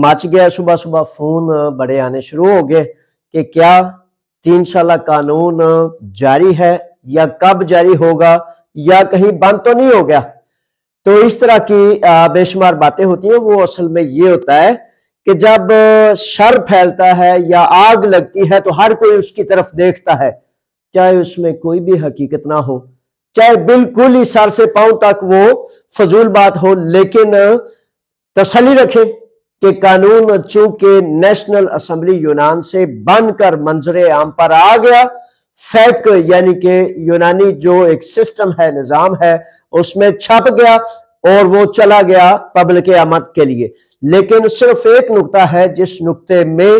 مچ گیا صبح صبح فون بڑے آنے شروع ہو گئے کہ کیا 3 سالہ قانون جاری ہے یا کب جاری ہوگا یا کہیں بند تو نہیں ہو گیا. تو اس طرح کی بے شمار باتیں ہوتی ہیں. وہ اصل میں یہ ہوتا ہے کہ جب شر پھیلتا ہے یا آگ لگتی ہے تو ہر کوئی اس کی طرف دیکھتا ہے، چاہے اس میں کوئی بھی حقیقت نہ ہو، چاہے بالکل ہی سر سے پاؤں تک وہ فضول بات ہو، لیکن تسلی رکھیں کہ قانون چونکہ نیشنل اسمبلی یونان سے بن کر منظر عام پر آ گیا، فیک یعنی کہ یونانی جو ایک سسٹم ہے، نظام ہے، اس میں چھپ گیا اور وہ چلا گیا پبلک آمد کے لیے. لیکن صرف ایک نقطہ ہے جس نقطے میں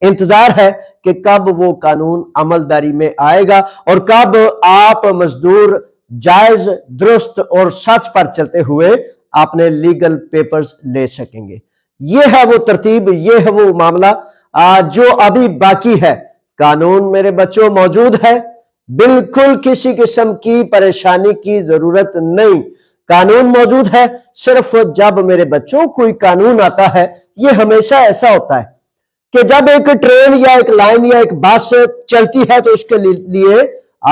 انتظار ہے کہ کب وہ قانون عمل داری میں آئے گا اور کب آپ مزدور جائز، درست اور سچ پر چلتے ہوئے اپنے لیگل پیپرز لے سکیں گے. یہ ہے وہ ترتیب، یہ ہے وہ معاملہ جو ابھی باقی ہے. قانون میرے بچوں موجود ہے، بالکل کسی قسم کی پریشانی کی ضرورت نہیں. قانون موجود ہے. صرف جب میرے بچوں کوئی قانون آتا ہے، یہ ہمیشہ ایسا ہوتا ہے کہ جب ایک ٹرین یا ایک لائن یا ایک بس چلتی ہے تو اس کے لیے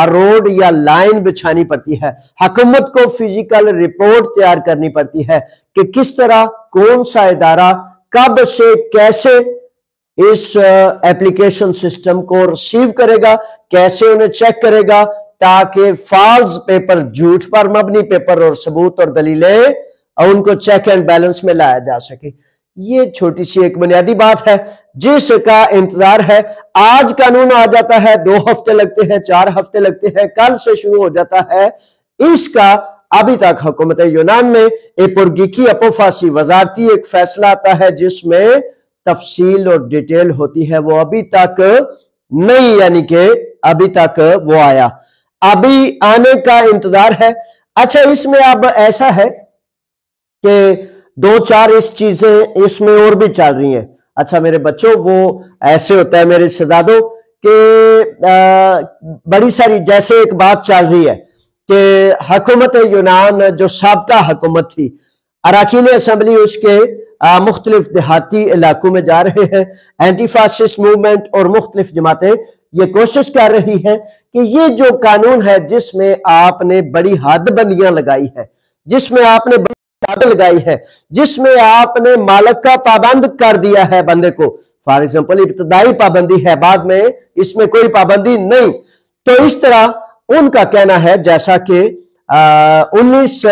روڈ یا لائن بچھانی پڑتی ہے. حکومت کو فزیکل رپورٹ تیار کرنی پڑتی ہے کہ کس طرح کون سا ادارہ کب سے کیسے اس ایپلیکیشن سسٹم کو ریسیو کرے گا، کیسے انہیں چیک کرے گا تاکہ فالز پیپر، جھوٹ پر مبنی پیپر اور ثبوت اور دلیلیں ان کو چیک اینڈ بیلنس میں لایا جا سکے. یہ چھوٹی سی ایک بنیادی بات ہے جس کا انتظار ہے. آج قانون آ جاتا ہے، 2 ہفتے لگتے ہیں، 4 ہفتے لگتے ہیں، کل سے شروع ہو جاتا ہے. اس کا ابھی تک حکومت یونان میں پرگیکی اپوفاسی وزارتی ایک فیصلہ آتا ہے جس میں تفصیل اور ڈیٹیل ہوتی ہے، وہ ابھی تک نہیں، یعنی کہ ابھی تک وہ آیا، ابھی آنے کا انتظار ہے. اچھا، اس میں اب ایسا ہے کہ 2-4 اس چیزیں اس میں اور بھی چل رہی ہیں. اچھا میرے بچوں، وہ ایسے ہوتا ہے میرے شہزادوں کہ بڑی ساری، جیسے ایک بات چل رہی ہے کہ حکومت یونان جو سابقہ حکومت تھی، اراکین اسمبلی اس کے مختلف دیہاتی علاقوں میں جا رہے ہیں. اینٹی فاسسٹ موومنٹ اور مختلف جماعتیں یہ کوشش کر رہی ہیں کہ یہ جو قانون ہے جس میں آپ نے بڑی حد بندیاں لگائی ہے، جس میں آپ نے لگائی ہے، جس میں آپ نے مالک کا پابند کر دیا ہے بندے کو، فار ایگزامپل ابتدائی پابندی ہے، بعد میں اس میں کوئی پابندی نہیں. تو اس طرح ان کا کہنا ہے، جیسا کہ 19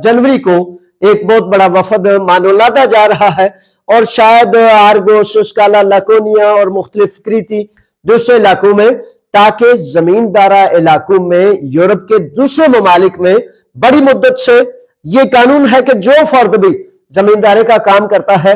جنوری کو ایک بہت بڑا وفد مانولادا جا رہا ہے اور شاید آرگوس، اسکالا، لاکونیا اور مختلف کریتی دوسرے علاقوں میں، تاکہ زمیندارہ علاقوں میں، یورپ کے دوسرے ممالک میں بڑی مدت سے یہ قانون ہے کہ جو فرد بھی زمینداری کا کام کرتا ہے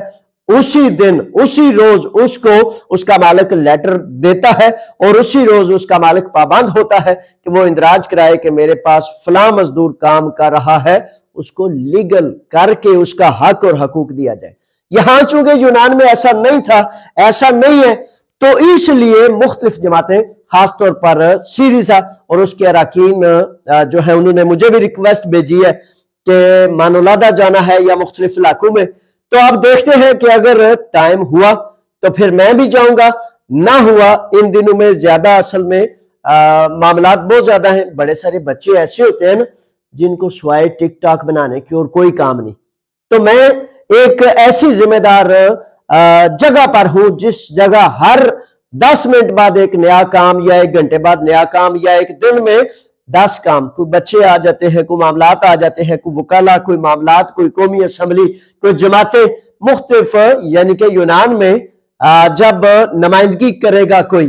اسی دن، اسی روز اس کو اس کا مالک لیٹر دیتا ہے اور اسی روز اس کا مالک پابند ہوتا ہے کہ وہ اندراج کرائے کہ میرے پاس فلاں مزدور کام کر رہا ہے، اس کو لیگل کر کے اس کا حق اور حقوق دیا جائے. یہاں چونکہ یونان میں ایسا نہیں تھا، ایسا نہیں ہے، تو اس لیے مختلف جماعتیں، خاص طور پر سیریزا اور اس کے اراکین جو ہے، انہوں نے مجھے بھی ریکویسٹ بھیجی ہے کہ مانولادا جانا ہے یا مختلف علاقوں میں. تو آپ دیکھتے ہیں کہ اگر ٹائم ہوا تو پھر میں بھی جاؤں گا، نہ ہوا ان دنوں میں زیادہ اصل میں معاملات بہت زیادہ ہیں. بڑے سارے بچے ایسے ہوتے ہیں نا جن کو سوائے ٹک ٹاک بنانے کی اور کوئی کام نہیں. تو میں ایک ایسی ذمہ دار جگہ پر ہوں جس جگہ ہر 10 منٹ بعد ایک نیا کام یا 1 گھنٹے بعد نیا کام یا ایک دن میں 10 کام، کوئی بچے آ جاتے ہیں، کوئی معاملات آ جاتے ہیں، کوئی وکلا، کوئی معاملات، کوئی قومی اسمبلی، کوئی جماعتیں مختلف. یعنی کہ یونان میں جب نمائندگی کرے گا کوئی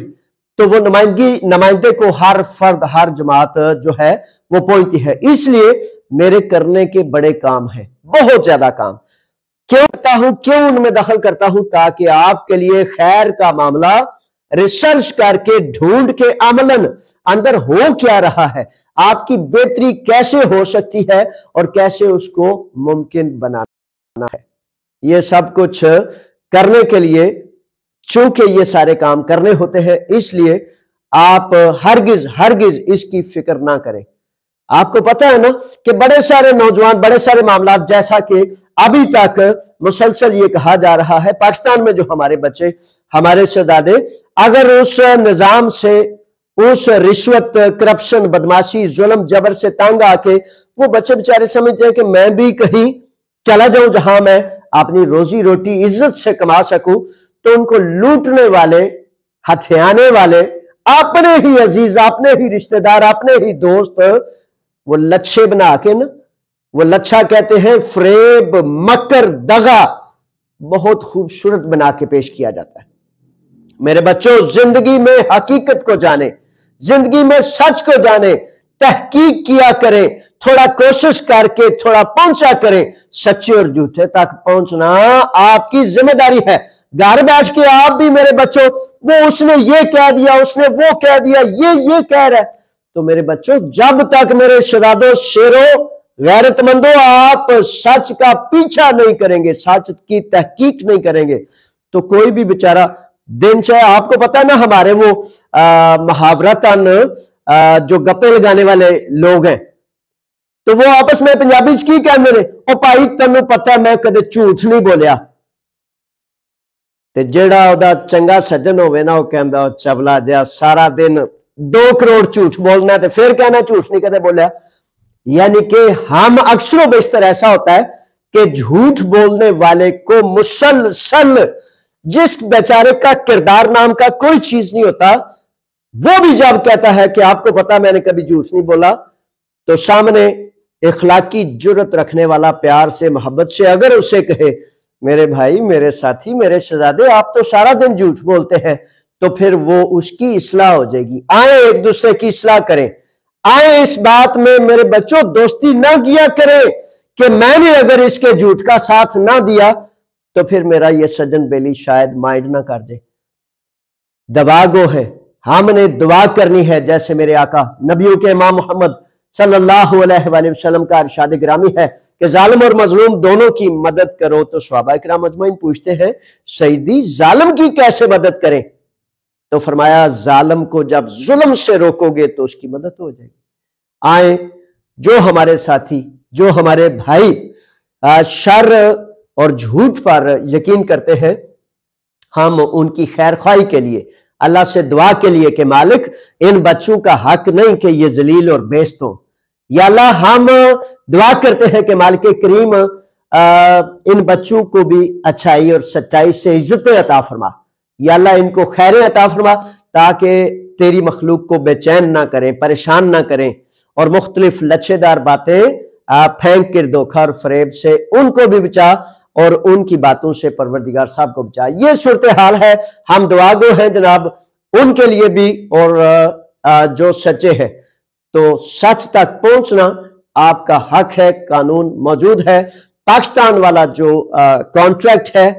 تو وہ نمائندے کو ہر فرد، ہر جماعت جو ہے وہ پہنچتی ہے. اس لیے میرے کرنے کے بڑے کام ہیں، بہت زیادہ کام. کیوں کرتا ہوں، کیوں ان میں دخل کرتا ہوں؟ تاکہ آپ کے لیے خیر کا معاملہ ریسرچ کر کے، ڈھونڈ کے، عملاً اندر ہو کیا رہا ہے، آپ کی بہتری کیسے ہو سکتی ہے اور کیسے اس کو ممکن بنانا ہے. یہ سب کچھ کرنے کے لیے، چونکہ یہ سارے کام کرنے ہوتے ہیں، اس لیے آپ ہرگز اس کی فکر نہ کریں. آپ کو پتا ہے نا کہ بڑے سارے نوجوان، بڑے سارے معاملات، جیسا کہ ابھی تک مسلسل یہ کہا جا رہا ہے، پاکستان میں جو ہمارے بچے، ہمارے شہزادے اگر اس نظام سے، اس رشوت، کرپشن، بدماشی، ظلم، جبر سے تنگ آ کے وہ بچے بیچارے سمجھتے ہیں کہ میں بھی کہیں چلا جاؤں جہاں میں اپنی روزی روٹی عزت سے کما سکوں، تو ان کو لوٹنے والے، ہتھیانے والے، اپنے ہی عزیز، اپنے ہی رشتہ دار، اپنے ہی دوست، وہ لچھے بنا کے نا، وہ لچھا کہتے ہیں فریب، مکر، دغا، بہت خوبصورت بنا کے پیش کیا جاتا ہے۔ میرے بچوں، زندگی میں حقیقت کو جانے، زندگی میں سچ کو جانے، تحقیق کیا کریں، تھوڑا کوشش کر کے تھوڑا پہنچا کریں، سچے اور جھوٹے تک پہنچنا آپ کی ذمہ داری ہے۔ گھر بیٹھ کے آپ بھی میرے بچوں، وہ اس نے یہ کہہ دیا، اس نے وہ کہہ دیا، یہ کہہ رہا ہے، تو میرے بچوں جب تک میرے شہزادوں، شیروں، غیرت مندوں آپ سچ کا پیچھا نہیں کریں گے، سچ کی تحقیق نہیں کریں گے، تو کوئی بھی بیچارہ دن چاہے، آپ کو پتا نا ہمارے وہ محاورتاً جو گپے لگانے والے لوگ ہیں، تو وہ آپس میں پنجابی کی کہندے نے، او بھائی تینوں پتہ میں کدے جھوٹ نہیں بولیا، تے جیڑا او دا چنگا سجن ہوئے نا، وہ کہندا چبلا جا سارا دن 2 کروڑ جھوٹ بولنا ہے، تے پھر کہنا جھوٹ نہیں کدے بولیا۔ یعنی کہ ہم اکثر و بیشتر ایسا ہوتا ہے کہ جھوٹ بولنے والے کو مسلسل، جس بیچارے کا کردار نام کا کوئی چیز نہیں ہوتا، وہ بھی جب کہتا ہے کہ آپ کو پتا میں نے کبھی جھوٹ نہیں بولا، تو سامنے اخلاقی جرت رکھنے والا پیار سے، محبت سے اگر اسے کہے میرے بھائی، میرے ساتھی، میرے شہزادے آپ تو سارا دن جھوٹ بولتے ہیں، تو پھر وہ اس کی اصلاح ہو جائے گی۔ آئیں ایک دوسرے کی اصلاح کریں، آئیں اس بات میں میرے بچوں دوستی نہ کیا کریں کہ میں نے اگر اس کے جھوٹ کا ساتھ نہ دیا تو پھر میرا یہ سجن بیلی شاید مائنڈ نہ کر دے۔ دعا گو ہے، ہم نے دعا کرنی ہے، جیسے میرے آقا نبیوں کے امام محمد صلی اللہ علیہ وآلہ وسلم کا ارشاد گرامی ہے کہ ظالم اور مظلوم دونوں کی مدد کرو، تو صحابہ کرام اجمعین پوچھتے ہیں سیدی ظالم کی کیسے مدد کریں؟ تو فرمایا ظالم کو جب ظلم سے روکو گے تو اس کی مدد ہو جائے گی۔ آئیں جو ہمارے ساتھی، جو ہمارے بھائی شر اور جھوٹ پر یقین کرتے ہیں، ہم ان کی خیر خواہی کے لیے اللہ سے دعا کے لیے کہ مالک ان بچوں کا حق نہیں کہ یہ ذلیل اور بیست ہوں، یا اللہ ہم دعا کرتے ہیں کہ مالک کریم ان بچوں کو بھی اچھائی اور سچائی سے عزت عطا فرما، یا اللہ ان کو خیریں عطا فرما تاکہ تیری مخلوق کو بے چین نہ کریں، پریشان نہ کریں، اور مختلف لچھے دار باتیں پھینک کر دھوکہ اور فریب سے ان کو بھی بچا، اور ان کی باتوں سے پروردگار صاحب کو بچا۔ یہ صورتحال ہے، ہم دعا گو ہیں جناب ان کے لیے بھی، اور جو سچے ہیں، تو سچ تک پہنچنا آپ کا حق ہے، قانون موجود ہے۔ پاکستان والا جو کانٹریکٹ ہے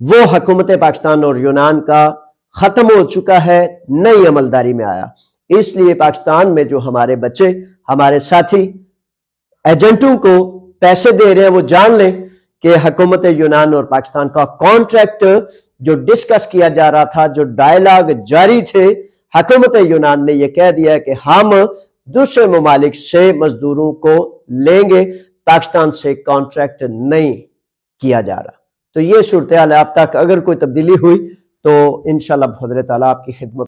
وہ حکومت پاکستان اور یونان کا ختم ہو چکا ہے، نئی عملداری میں آیا۔ اس لیے پاکستان میں جو ہمارے بچے، ہمارے ساتھی ایجنٹوں کو پیسے دے رہے ہیں، وہ جان لیں کہ حکومت یونان اور پاکستان کا کانٹریکٹ جو ڈسکس کیا جا رہا تھا، جو ڈائلاگ جاری تھے، حکومت یونان نے یہ کہہ دیا کہ ہم دوسرے ممالک سے مزدوروں کو لیں گے، پاکستان سے کانٹریکٹ نہیں کیا جا رہا۔ تو یہ صورتحال ہے، اب تک اگر کوئی تبدیلی ہوئی تو انشاءاللہ بفضل تعالیٰ آپ کی خدمت